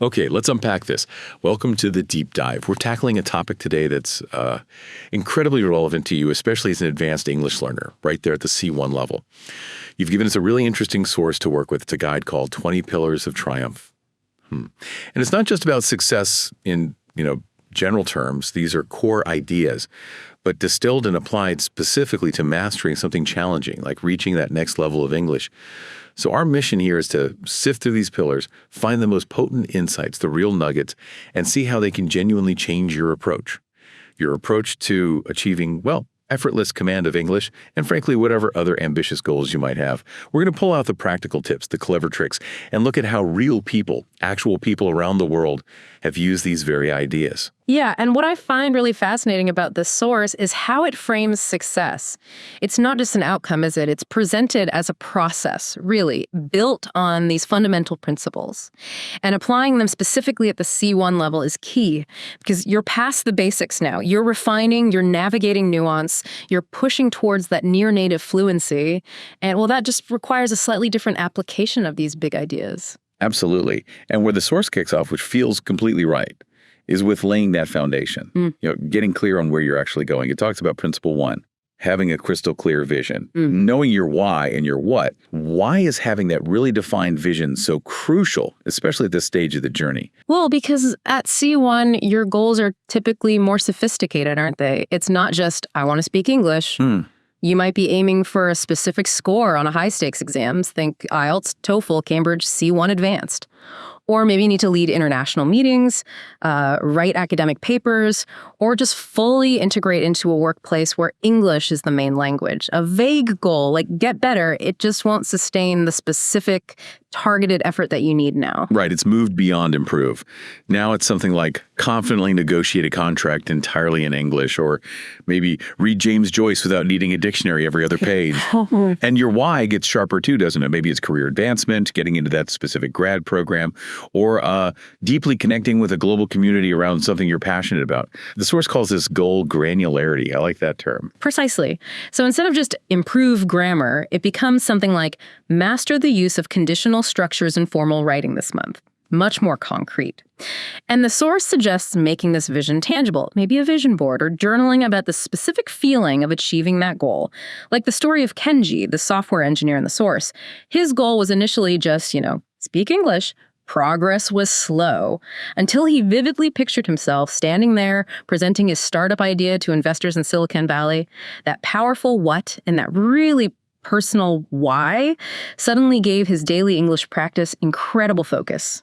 Okay, let's unpack this. Welcome to the deep dive. We're tackling a topic today that's incredibly relevant to you, especially as an advanced English learner, right there at the C1 level. You've given us a really interesting source to work with. It's a guide called 20 Pillars of Triumph. And it's not just about success in, general terms. These are core ideas, but distilled and applied specifically to mastering something challenging, like reaching that next level of English. So our mission here is to sift through these pillars, find the most potent insights, the real nuggets, and see how they can genuinely change your approach to achieving, effortless command of English, and frankly, whatever other ambitious goals you might have. We're going to pull out the practical tips, the clever tricks, and look at how real people, actual people around the world, have used these very ideas. Yeah, and what I find really fascinating about this source is how it frames success. It's not just an outcome, is it? It's presented as a process, really, built on these fundamental principles. And applying them specifically at the C1 level is key, because you're past the basics now. You're refining, you're navigating nuance, you're pushing towards that near-native fluency, and that just requires a slightly different application of these big ideas. Absolutely. And where the source kicks off, which feels completely right, is with laying that foundation, getting clear on where you're actually going. It talks about principle 1, having a crystal clear vision, knowing your why and your what. Why is having that really defined vision so crucial, especially at this stage of the journey? Well, because at C1, your goals are typically more sophisticated, aren't they? It's not just, I want to speak English. You might be aiming for a specific score on a high-stakes exams. Think IELTS, TOEFL, Cambridge, C1 Advanced. Or maybe you need to lead international meetings, write academic papers, or just fully integrate into a workplace where English is the main language. A vague goal, like get better, it just won't sustain the specific targeted effort that you need now. Right. It's moved beyond improve. Now it's something like confidently negotiate a contract entirely in English, or maybe read James Joyce without needing a dictionary every other page. And your why gets sharper too, doesn't it? Maybe it's career advancement, getting into that specific grad program, or deeply connecting with a global community around something you're passionate about. The source calls this goal granularity. I like that term. Precisely. So instead of just improve grammar, it becomes something like master the use of conditional structures in formal writing this month. Much more concrete. And the source suggests making this vision tangible, maybe a vision board, or journaling about the specific feeling of achieving that goal. Like the story of Kenji, the software engineer in the source. His goal was initially just, speak English. Progress was slow until he vividly pictured himself standing there presenting his startup idea to investors in Silicon Valley. That powerful what and that really personal why suddenly gave his daily English practice incredible focus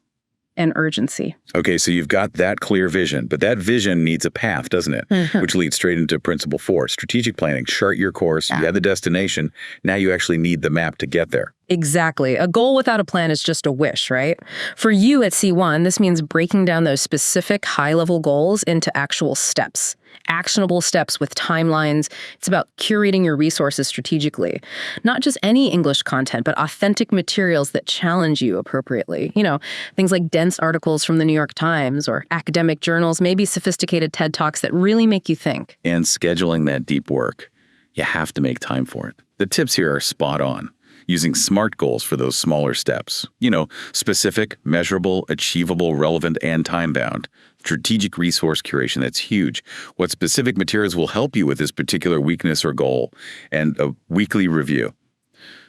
and urgency. Okay, so you've got that clear vision, but that vision needs a path, doesn't it? Which leads straight into principle 4, strategic planning. Chart your course, you have the destination, now you actually need the map to get there. Exactly. A goal without a plan is just a wish, right? For you at C1, this means breaking down those specific high-level goals into actual steps. Actionable steps with timelines. It's about curating your resources strategically. Not just any English content, but authentic materials that challenge you appropriately. Things like dense articles from the New York Times or academic journals, maybe sophisticated TED Talks that really make you think. And scheduling that deep work. You have to make time for it. The tips here are spot on. Using SMART goals for those smaller steps. Specific, measurable, achievable, relevant, and time-bound. Strategic resource curation, that's huge. What specific materials will help you with this particular weakness or goal? And a weekly review.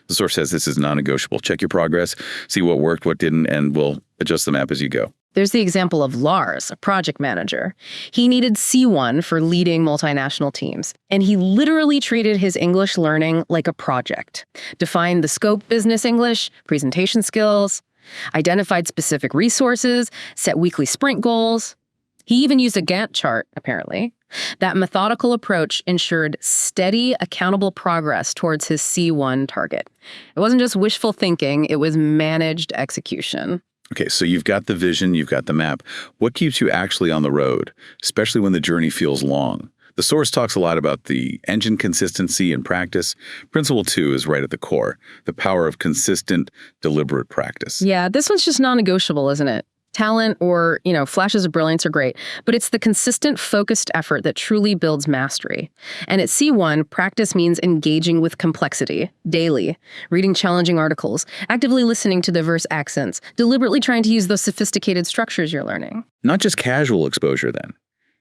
The source says this is non-negotiable. Check your progress, see what worked, what didn't, and we'll adjust the map as you go. There's the example of Lars, a project manager. He needed C1 for leading multinational teams, and he literally treated his English learning like a project. Defined the scope business English, presentation skills, identified specific resources, set weekly sprint goals. He even used a Gantt chart, apparently. That methodical approach ensured steady, accountable progress towards his C1 target. It wasn't just wishful thinking, it was managed execution. Okay, so you've got the vision, you've got the map. What keeps you actually on the road, especially when the journey feels long? The source talks a lot about the engine consistency and practice. Principle 2 is right at the core, the power of consistent, deliberate practice. Yeah, this one's just non-negotiable, isn't it? Talent or, flashes of brilliance are great, but it's the consistent, focused effort that truly builds mastery. And at C1, practice means engaging with complexity daily, reading challenging articles, actively listening to diverse accents, deliberately trying to use those sophisticated structures you're learning. Not just casual exposure, then.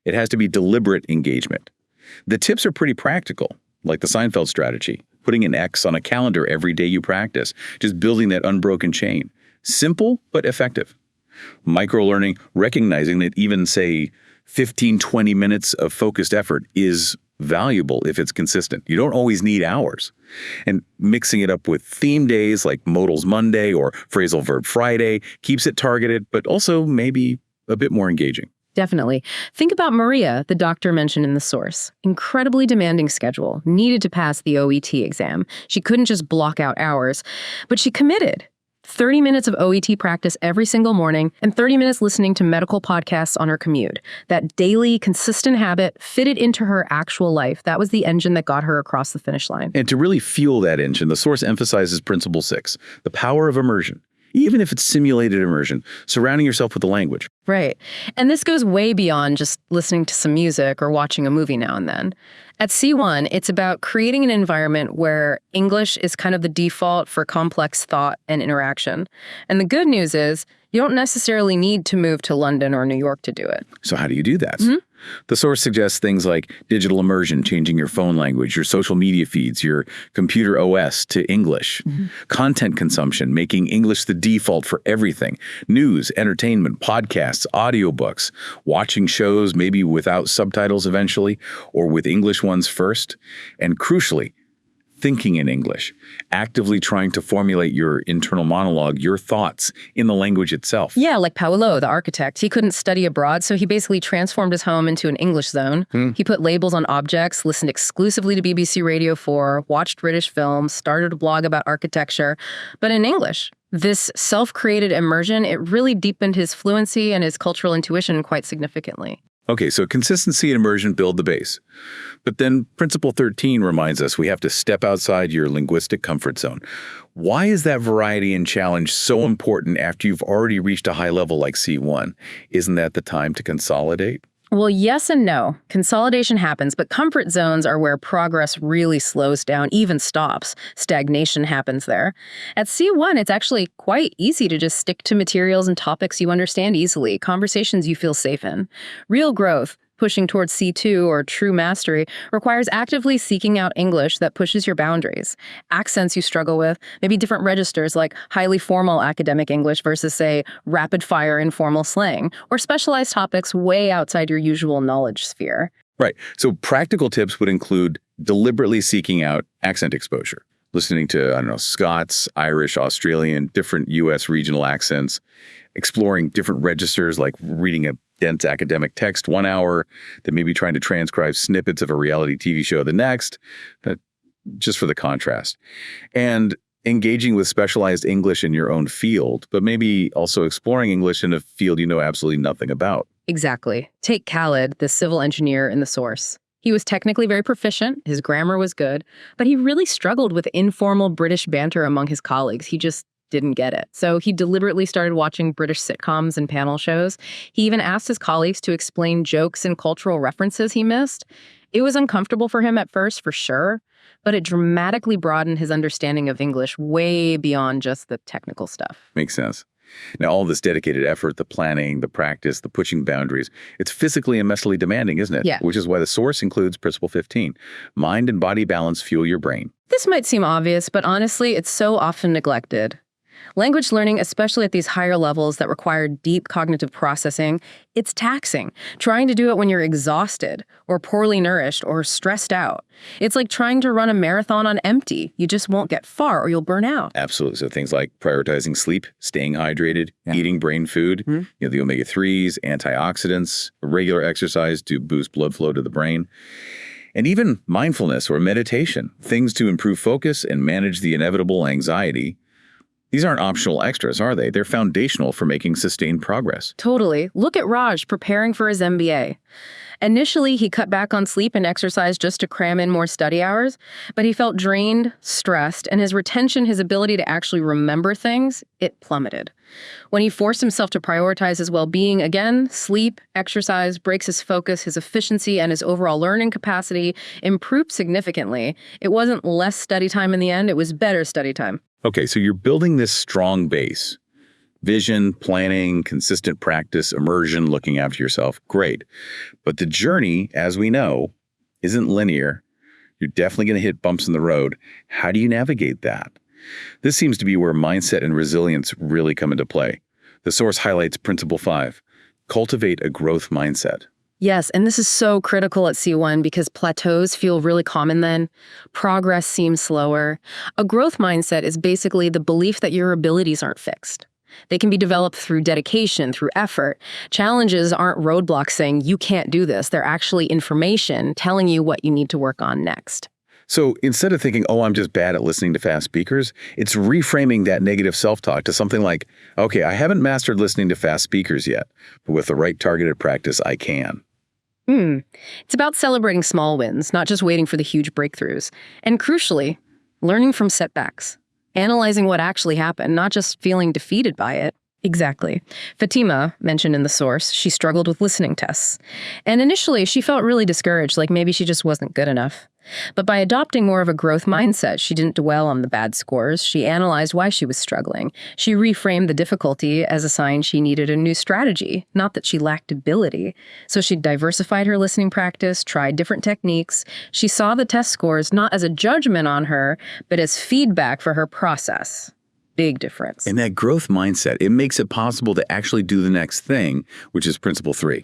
It has to be deliberate engagement. The tips are pretty practical, like the Seinfeld strategy, putting an X on a calendar every day you practice, just building that unbroken chain. Simple, but effective. Micro-learning, recognizing that even, say, 15, 20 minutes of focused effort is valuable if it's consistent. You don't always need hours. And mixing it up with theme days like Modals Monday or Phrasal Verb Friday keeps it targeted, but also maybe a bit more engaging. Definitely. Think about Maria, the doctor mentioned in the source. Incredibly demanding schedule, needed to pass the OET exam. She couldn't just block out hours, but she committed. 30 minutes of OET practice every single morning and 30 minutes listening to medical podcasts on her commute. That daily, consistent habit fitted into her actual life. That was the engine that got her across the finish line. And to really fuel that engine, the source emphasizes Principle 6, the power of immersion. Even if it's simulated immersion, surrounding yourself with the language. Right. And this goes way beyond just listening to some music or watching a movie now and then. At C1, it's about creating an environment where English is kind of the default for complex thought and interaction. And the good news is you don't necessarily need to move to London or New York to do it. So how do you do that? The source suggests things like digital immersion, changing your phone language, your social media feeds, your computer OS to English, content consumption, making English the default for everything, news, entertainment, podcasts, audiobooks, watching shows maybe without subtitles eventually, or with English ones first, and crucially, thinking in English, actively trying to formulate your internal monologue, your thoughts in the language itself. Yeah, like Paulo, the architect. He couldn't study abroad, so he basically transformed his home into an English zone. He put labels on objects, listened exclusively to BBC Radio 4, watched British films, started a blog about architecture, but in English. This self-created immersion, it really deepened his fluency and his cultural intuition quite significantly. Okay, so consistency and immersion build the base. But then Principle 13 reminds us we have to step outside your linguistic comfort zone. Why is that variety and challenge so important after you've already reached a high level like C1? Isn't that the time to consolidate? Well, yes and no. Consolidation happens, but comfort zones are where progress really slows down, even stops. Stagnation happens there. At C1, it's actually quite easy to just stick to materials and topics you understand easily, conversations you feel safe in. Real growth, pushing towards C2 or true mastery, requires actively seeking out English that pushes your boundaries. Accents you struggle with, maybe different registers like highly formal academic English versus, say, rapid-fire informal slang, or specialized topics way outside your usual knowledge sphere. Right. So practical tips would include deliberately seeking out accent exposure, listening to, Scots, Irish, Australian, different U.S. regional accents, exploring different registers like reading a dense academic text 1 hour, then maybe trying to transcribe snippets of a reality TV show the next, just for the contrast. And engaging with specialized English in your own field, but maybe also exploring English in a field you know absolutely nothing about. Exactly. Take Khaled, the civil engineer in the source. He was technically very proficient, his grammar was good, but he really struggled with informal British banter among his colleagues. He just didn't get it. So he deliberately started watching British sitcoms and panel shows. He even asked his colleagues to explain jokes and cultural references he missed. It was uncomfortable for him at first, for sure, but it dramatically broadened his understanding of English way beyond just the technical stuff. Makes sense. Now, all this dedicated effort, the planning, the practice, the pushing boundaries, it's physically and mentally demanding, isn't it? Yeah. Which is why the source includes Principle 15. Mind and body balance fuel your brain. This might seem obvious, but honestly, it's so often neglected. Language learning, especially at these higher levels that require deep cognitive processing, it's taxing. Trying to do it when you're exhausted or poorly nourished or stressed out. It's like trying to run a marathon on empty. You just won't get far or you'll burn out. Absolutely. So things like prioritizing sleep, staying hydrated, eating brain food, the omega-3s, antioxidants, regular exercise to boost blood flow to the brain. And even mindfulness or meditation, things to improve focus and manage the inevitable anxiety. These aren't optional extras, are they? They're foundational for making sustained progress. Totally. Look at Raj preparing for his MBA. Initially, he cut back on sleep and exercise just to cram in more study hours, but he felt drained, stressed, and his retention, his ability to actually remember things, it plummeted. When he forced himself to prioritize his well-being again, sleep, exercise, breaks his focus, his efficiency, and his overall learning capacity improved significantly. It wasn't less study time in the end, it was better study time. Okay, so you're building this strong base. Vision, planning, consistent practice, immersion, looking after yourself. Great. But the journey, as we know, isn't linear. You're definitely going to hit bumps in the road. How do you navigate that? This seems to be where mindset and resilience really come into play. The source highlights Principle 5, cultivate a growth mindset. Yes, and this is so critical at C1 because plateaus feel really common then. Progress seems slower. A growth mindset is basically the belief that your abilities aren't fixed. They can be developed through dedication, through effort. Challenges aren't roadblocks saying you can't do this. They're actually information telling you what you need to work on next. So instead of thinking, oh, I'm just bad at listening to fast speakers, it's reframing that negative self-talk to something like, okay, I haven't mastered listening to fast speakers yet, but with the right targeted practice, I can. It's about celebrating small wins, not just waiting for the huge breakthroughs. And crucially, learning from setbacks. Analyzing what actually happened, not just feeling defeated by it. Exactly. Fatima mentioned in the source, she struggled with listening tests. And initially, she felt really discouraged, like maybe she just wasn't good enough. But by adopting more of a growth mindset, she didn't dwell on the bad scores. She analyzed why she was struggling. She reframed the difficulty as a sign she needed a new strategy, not that she lacked ability. So she diversified her listening practice, tried different techniques. She saw the test scores not as a judgment on her, but as feedback for her process. Big difference. And that growth mindset, it makes it possible to actually do the next thing, which is Principle 3.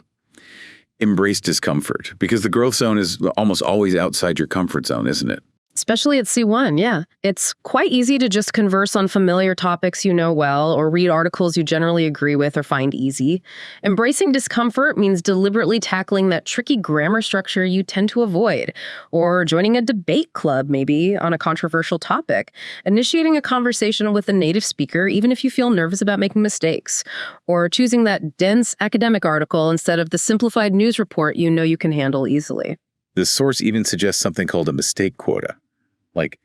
Embrace discomfort, because the growth zone is almost always outside your comfort zone, isn't it? Especially at C1, yeah. It's quite easy to just converse on familiar topics you know well or read articles you generally agree with or find easy. Embracing discomfort means deliberately tackling that tricky grammar structure you tend to avoid, or joining a debate club maybe on a controversial topic, initiating a conversation with a native speaker even if you feel nervous about making mistakes, or choosing that dense academic article instead of the simplified news report you know you can handle easily. This source even suggests something called a mistake quota. Like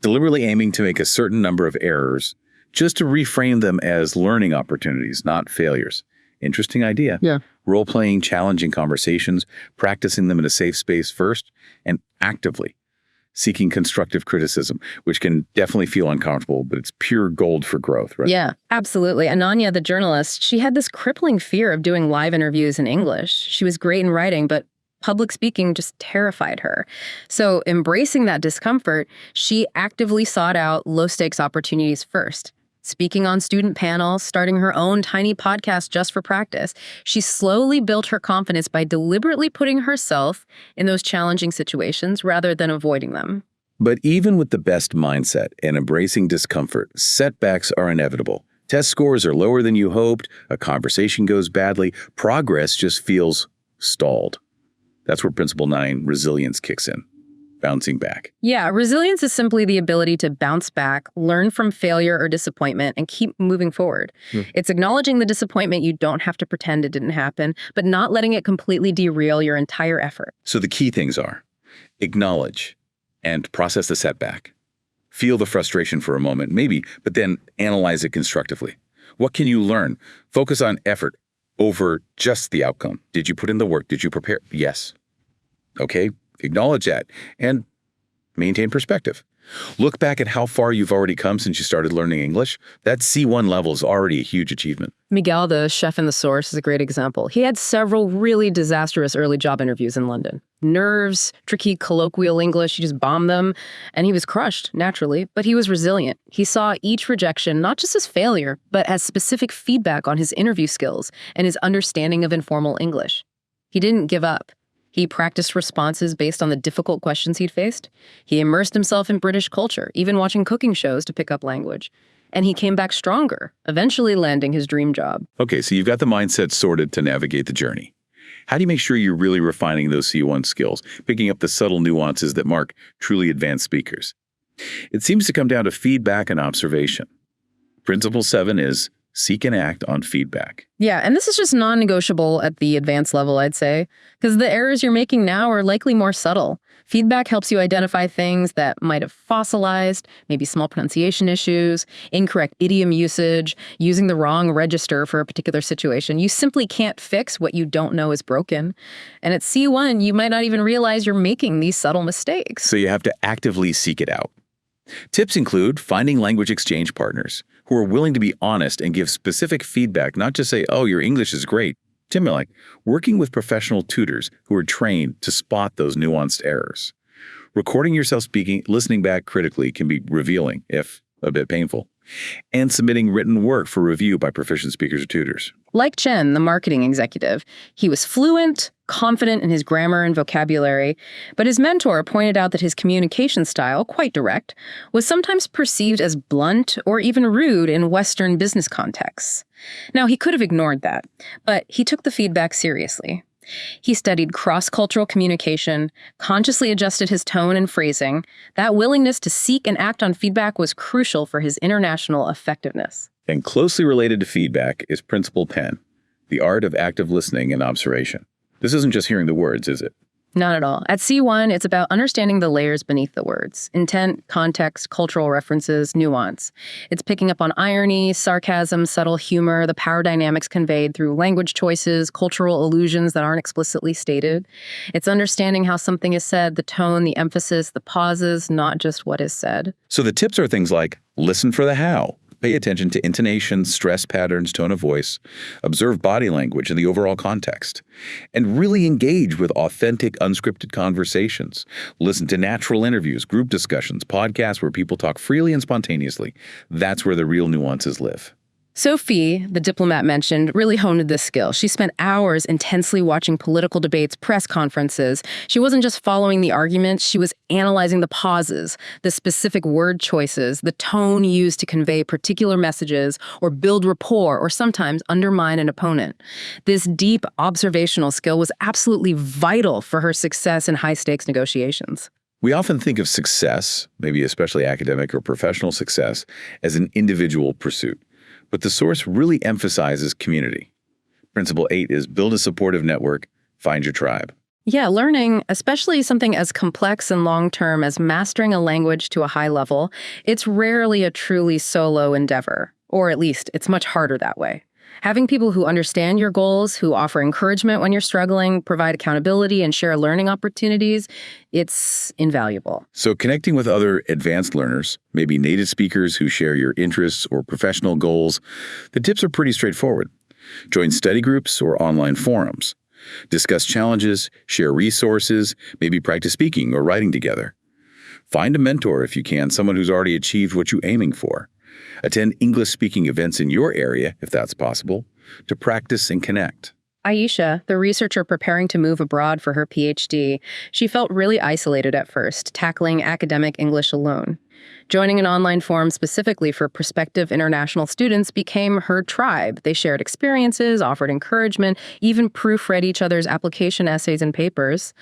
deliberately aiming to make a certain number of errors just to reframe them as learning opportunities, not failures. Interesting idea. Yeah. Role-playing, challenging conversations, practicing them in a safe space first, and actively seeking constructive criticism, which can definitely feel uncomfortable, but it's pure gold for growth, right? Yeah, absolutely. Ananya, the journalist, she had this crippling fear of doing live interviews in English. She was great in writing, but public speaking just terrified her. So embracing that discomfort, she actively sought out low-stakes opportunities first. Speaking on student panels, starting her own tiny podcast just for practice, she slowly built her confidence by deliberately putting herself in those challenging situations rather than avoiding them. But even with the best mindset and embracing discomfort, setbacks are inevitable. Test scores are lower than you hoped, a conversation goes badly, progress just feels stalled. That's where Principle 9, resilience, kicks in. Bouncing back. Yeah, resilience is simply the ability to bounce back, learn from failure or disappointment, and keep moving forward. It's acknowledging the disappointment you don't have to pretend it didn't happen, but not letting it completely derail your entire effort. So the key things are acknowledge and process the setback. Feel the frustration for a moment, maybe, but then analyze it constructively. What can you learn? Focus on effort over just the outcome. Did you put in the work? Did you prepare? Yes. Okay, acknowledge that and maintain perspective. Look back at how far you've already come since you started learning English. That C1 level is already a huge achievement. Miguel, the chef in the source, is a great example. He had several really disastrous early job interviews in London. Nerves, tricky colloquial English, he just bombed them, and he was crushed, naturally, but he was resilient. He saw each rejection not just as failure, but as specific feedback on his interview skills and his understanding of informal English. He didn't give up. He practiced responses based on the difficult questions he'd faced. He immersed himself in British culture, even watching cooking shows to pick up language. And he came back stronger, eventually landing his dream job. Okay, so you've got the mindset sorted to navigate the journey. How do you make sure you're really refining those C1 skills, picking up the subtle nuances that mark truly advanced speakers? It seems to come down to feedback and observation. Principle 7 is seek and act on feedback. Yeah, and this is just non-negotiable at the advanced level, I'd say, because the errors you're making now are likely more subtle. Feedback helps you identify things that might have fossilized, maybe small pronunciation issues, incorrect idiom usage, using the wrong register for a particular situation. You simply can't fix what you don't know is broken. And at C1, you might not even realize you're making these subtle mistakes. So you have to actively seek it out. Tips include finding language exchange partners who are willing to be honest and give specific feedback, not just say, oh, your English is great. Like working with professional tutors who are trained to spot those nuanced errors. Recording yourself speaking, listening back critically can be revealing, if a bit painful. And submitting written work for review by proficient speakers or tutors. Like Chen, the marketing executive, he was fluent, confident in his grammar and vocabulary, but his mentor pointed out that his communication style, quite direct, was sometimes perceived as blunt or even rude in Western business contexts. Now, he could have ignored that, but he took the feedback seriously. He studied cross-cultural communication, consciously adjusted his tone and phrasing. That willingness to seek and act on feedback was crucial for his international effectiveness. And closely related to feedback is Principle 10, the art of active listening and observation. This isn't just hearing the words, is it? Not at all. At C1, it's about understanding the layers beneath the words: intent, context, cultural references, nuance. It's picking up on irony, sarcasm, subtle humor, the power dynamics conveyed through language choices, cultural allusions that aren't explicitly stated. It's understanding how something is said, the tone, the emphasis, the pauses, not just what is said. So the tips are things like listen for the how. Pay attention to intonation, stress patterns, tone of voice, observe body language and the overall context, and really engage with authentic, unscripted conversations. Listen to natural interviews, group discussions, podcasts where people talk freely and spontaneously. That's where the real nuances live. Sophie, the diplomat mentioned, really honed this skill. She spent hours intensely watching political debates, press conferences. She wasn't just following the arguments, she was analyzing the pauses, the specific word choices, the tone used to convey particular messages or build rapport or sometimes undermine an opponent. This deep observational skill was absolutely vital for her success in high-stakes negotiations. We often think of success, maybe especially academic or professional success, as an individual pursuit. But the source really emphasizes community. Principle 8 is build a supportive network, find your tribe. Yeah, learning, especially something as complex and long-term as mastering a language to a high level, it's rarely a truly solo endeavor, or at least it's much harder that way. Having people who understand your goals, who offer encouragement when you're struggling, provide accountability, and share learning opportunities, it's invaluable. So connecting with other advanced learners, maybe native speakers who share your interests or professional goals, the tips are pretty straightforward. Join study groups or online forums. Discuss challenges, share resources, maybe practice speaking or writing together. Find a mentor if you can, someone who's already achieved what you're aiming for. Attend English-speaking events in your area, if that's possible, to practice and connect. Aisha, the researcher preparing to move abroad for her PhD, she felt really isolated at first, tackling academic English alone. Joining an online forum specifically for prospective international students became her tribe. They shared experiences, offered encouragement, even proofread each other's application essays and papers.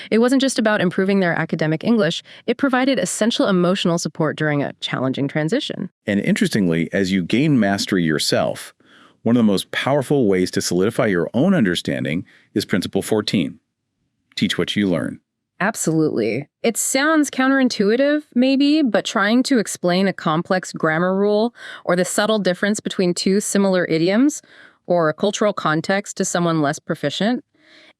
It wasn't just about improving their academic English, it provided essential emotional support during a challenging transition. And interestingly, as you gain mastery yourself, one of the most powerful ways to solidify your own understanding is Principle 14. Teach what you learn. Absolutely. It sounds counterintuitive, maybe, but trying to explain a complex grammar rule or the subtle difference between two similar idioms or a cultural context to someone less proficient,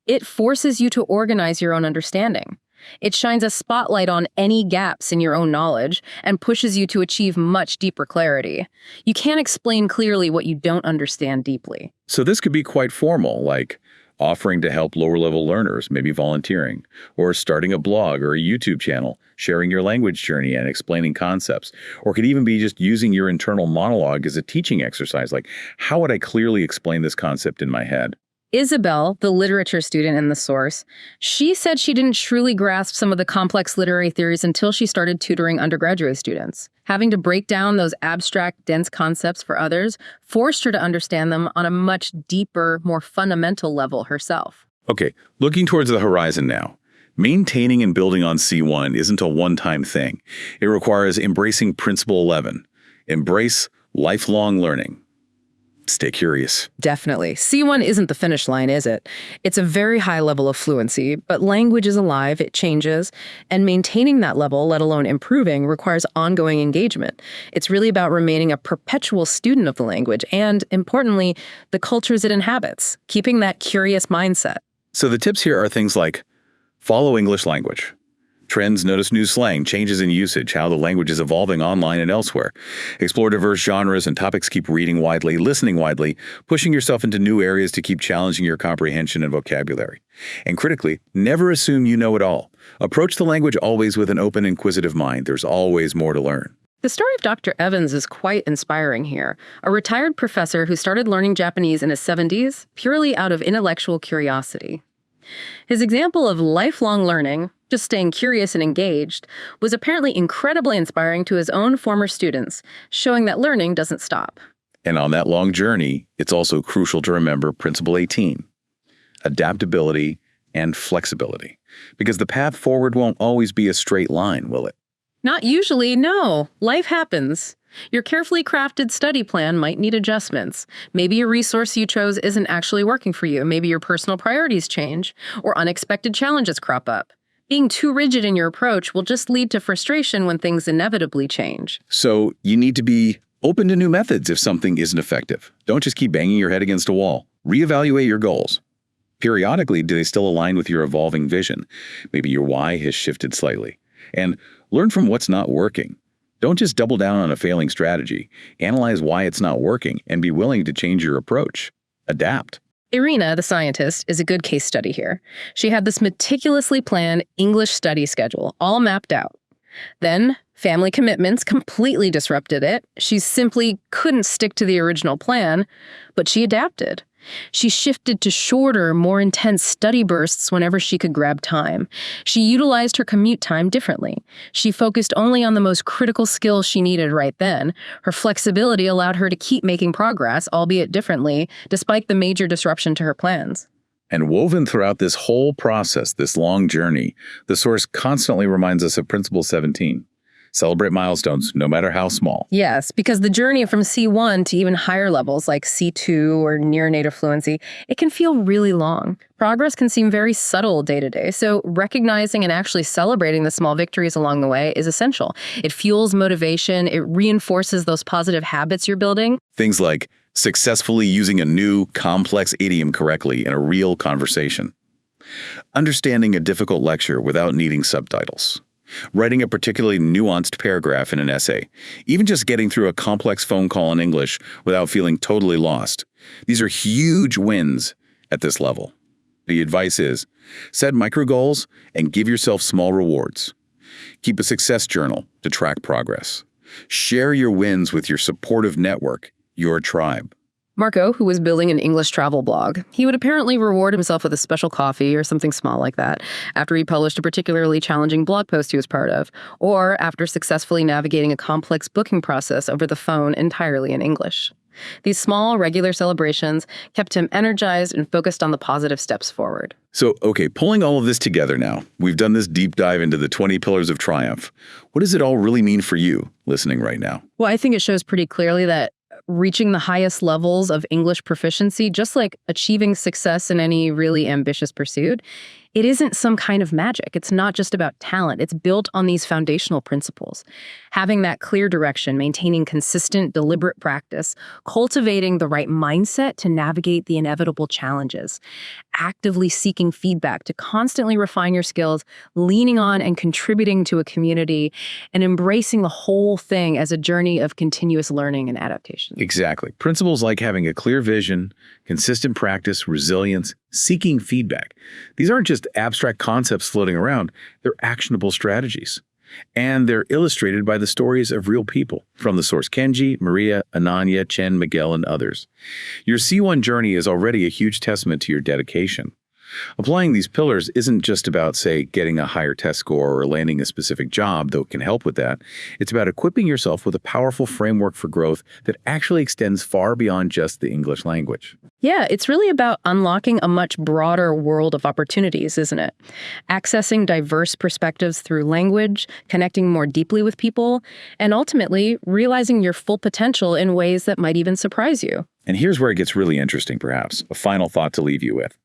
it forces you to organize your own understanding. It shines a spotlight on any gaps in your own knowledge and pushes you to achieve much deeper clarity. You can't explain clearly what you don't understand deeply. So this could be quite formal, like offering to help lower-level learners, maybe volunteering, or starting a blog or a YouTube channel, sharing your language journey and explaining concepts. Or it could even be just using your internal monologue as a teaching exercise, like, how would I clearly explain this concept in my head? Isabel, the literature student in the source, she said she didn't truly grasp some of the complex literary theories until she started tutoring undergraduate students. Having to break down those abstract, dense concepts for others forced her to understand them on a much deeper, more fundamental level herself. Okay, looking towards the horizon now. Maintaining and building on C1 isn't a one-time thing. It requires embracing Principle 11. Embrace lifelong learning. Stay curious. Definitely. C1 isn't the finish line, is it? It's a very high level of fluency, but language is alive, it changes, and maintaining that level, let alone improving, requires ongoing engagement. It's really about remaining a perpetual student of the language and, importantly, the cultures it inhabits, keeping that curious mindset. So the tips here are things like follow English language. Trends, notice new slang, changes in usage, how the language is evolving online and elsewhere. Explore diverse genres and topics, keep reading widely, listening widely, pushing yourself into new areas to keep challenging your comprehension and vocabulary. And critically, never assume you know it all. Approach the language always with an open, inquisitive mind. There's always more to learn. The story of Dr. Evans is quite inspiring here. A retired professor who started learning Japanese in his 70s purely out of intellectual curiosity. His example of lifelong learning, just staying curious and engaged, was apparently incredibly inspiring to his own former students, showing that learning doesn't stop. And on that long journey, it's also crucial to remember Principle 18, adaptability and flexibility, because the path forward won't always be a straight line, will it? Not usually, no. Life happens. Your carefully crafted study plan might need adjustments. Maybe a resource you chose isn't actually working for you. Maybe your personal priorities change, or unexpected challenges crop up. Being too rigid in your approach will just lead to frustration when things inevitably change. So you need to be open to new methods if something isn't effective. Don't just keep banging your head against a wall. Reevaluate your goals. Periodically, do they still align with your evolving vision? Maybe your why has shifted slightly. And learn from what's not working. Don't just double down on a failing strategy. Analyze why it's not working and be willing to change your approach. Adapt. Irina, the scientist, is a good case study here. She had this meticulously planned English study schedule, all mapped out. Then, family commitments completely disrupted it. She simply couldn't stick to the original plan, but she adapted. She shifted to shorter, more intense study bursts whenever she could grab time. She utilized her commute time differently. She focused only on the most critical skills she needed right then. Her flexibility allowed her to keep making progress, albeit differently, despite the major disruption to her plans. And woven throughout this whole process, this long journey, the source constantly reminds us of Principle 17. Celebrate milestones, no matter how small. Yes, because the journey from C1 to even higher levels like C2 or near native fluency, it can feel really long. Progress can seem very subtle day to day, so recognizing and actually celebrating the small victories along the way is essential. It fuels motivation, it reinforces those positive habits you're building. Things like successfully using a new, complex idiom correctly in a real conversation. Understanding a difficult lecture without needing subtitles. Writing a particularly nuanced paragraph in an essay, even just getting through a complex phone call in English without feeling totally lost. These are huge wins at this level. The advice is, set micro goals and give yourself small rewards. Keep a success journal to track progress. Share your wins with your supportive network, your tribe. Marco, who was building an English travel blog, he would apparently reward himself with a special coffee or something small like that after he published a particularly challenging blog post he was part of, or after successfully navigating a complex booking process over the phone entirely in English. These small, regular celebrations kept him energized and focused on the positive steps forward. So, okay, pulling all of this together now, we've done this deep dive into the 20 pillars of triumph. What does it all really mean for you listening right now? Well, I think it shows pretty clearly that reaching the highest levels of English proficiency, just like achieving success in any really ambitious pursuit, it isn't some kind of magic. It's not just about talent. It's built on these foundational principles. Having that clear direction, maintaining consistent, deliberate practice, cultivating the right mindset to navigate the inevitable challenges, actively seeking feedback to constantly refine your skills, leaning on and contributing to a community, and embracing the whole thing as a journey of continuous learning and adaptation. Exactly. Principles like having a clear vision, consistent practice, resilience, seeking feedback. These aren't just abstract concepts floating around, they're actionable strategies. And they're illustrated by the stories of real people from the source Kenji, Maria, Ananya, Chen, Miguel, and others. Your C1 journey is already a huge testament to your dedication. Applying these pillars isn't just about, say, getting a higher test score or landing a specific job, though it can help with that. It's about equipping yourself with a powerful framework for growth that actually extends far beyond just the English language. Yeah, it's really about unlocking a much broader world of opportunities, isn't it? Accessing diverse perspectives through language, connecting more deeply with people, and ultimately realizing your full potential in ways that might even surprise you. And here's where it gets really interesting, perhaps, a final thought to leave you with.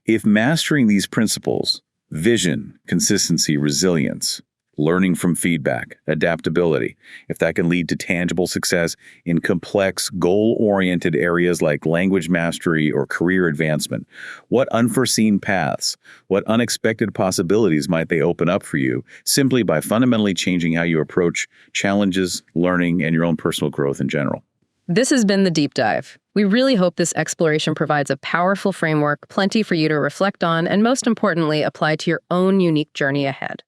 If mastering these principles, vision, consistency, resilience, learning from feedback, adaptability, if that can lead to tangible success in complex, goal-oriented areas like language mastery or career advancement, what unforeseen paths, what unexpected possibilities might they open up for you simply by fundamentally changing how you approach challenges, learning, and your own personal growth in general? This has been The Deep Dive. We really hope this exploration provides a powerful framework, plenty for you to reflect on, and most importantly, apply to your own unique journey ahead.